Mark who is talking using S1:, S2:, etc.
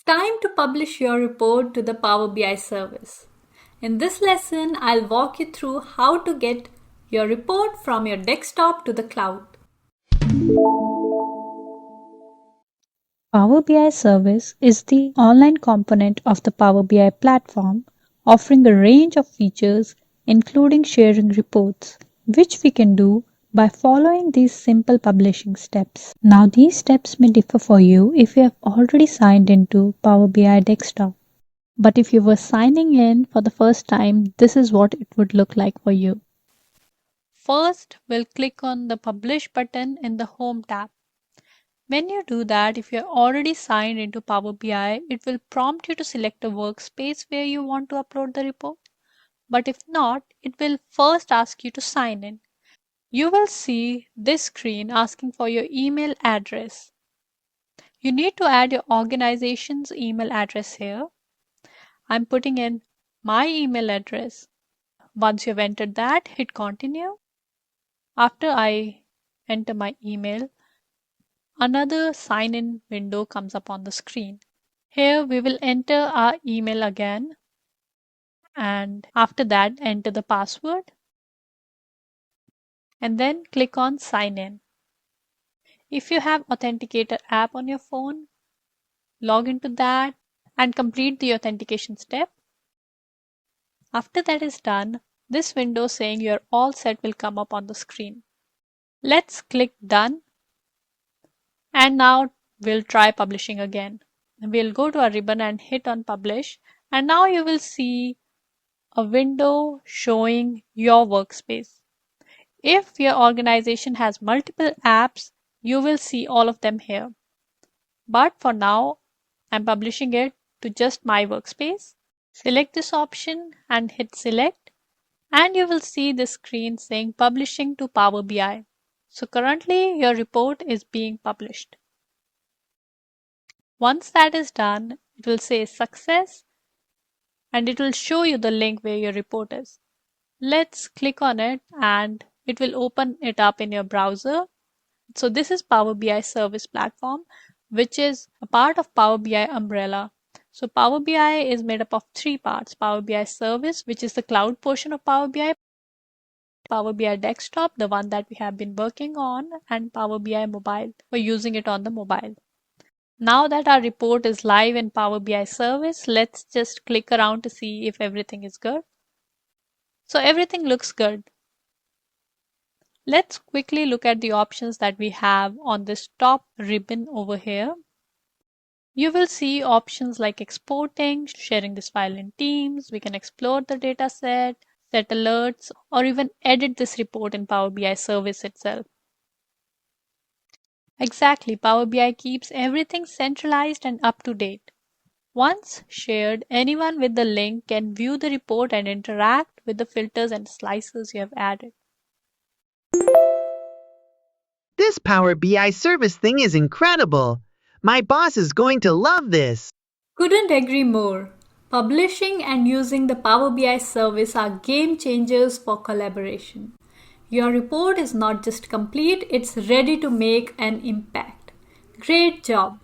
S1: time to publish your report to the Power BI service. In this lesson, I'll walk you through how to get your report from your desktop to the cloud.
S2: Power BI Service is the online component of the Power BI platform, offering a range of features including sharing reports, which we can do by following these simple publishing steps. Now these steps may differ for you if you have already signed into Power BI Desktop. But if you were signing in for the first time, this is what it would look like for you. First, we'll click on the Publish button in the Home tab. When you do that, if you're already signed into Power BI, it will prompt you to select a workspace where you want to upload the report. But if not, it will first ask you to sign in. You will see this screen asking for your email address. You need to add your organization's email address here. I'm putting in my email address. Once you've entered that, hit continue. After I enter my email, another sign-in window comes up on the screen. Here we will enter our email again, and after that enter the password and then click on sign in. If you have Authenticator app on your phone, log into that and complete the authentication step. After that is done, this window saying you're all set will come up on the screen. Let's click done, and now we'll try publishing again. We'll go to our ribbon and hit on publish, and now you will see a window showing your workspace. If your organization has multiple apps, you will see all of them here. But for now, I'm publishing it to just my workspace. Select this option and hit select, and you will see the screen saying publishing to Power BI. So currently your report is being published. Once that is done, it will say success and it will show you the link where your report is. Let's click on it and it will open it up in your browser. So this is Power BI Service Platform, which is a part of Power BI umbrella. So Power BI is made up of three parts: Power BI Service, which is the cloud portion of Power BI, Power BI Desktop, the one that we have been working on, and Power BI Mobile, for using it on the mobile. Now that our report is live in Power BI Service, let's just click around to see if everything is good. So everything looks good. Let's quickly look at the options that we have on this top ribbon over here. You will see options like exporting, sharing this file in Teams. We can explore the data set alerts, or even edit this report in Power BI Service itself. Exactly, Power BI keeps everything centralized and up to date. Once shared, anyone with the link can view the report and interact with the filters and slices you have added.
S3: This Power BI service thing is incredible. My boss is going to love this.
S1: Couldn't agree more. Publishing and using the Power BI service are game changers for collaboration. Your report is not just complete, it's ready to make an impact. Great job!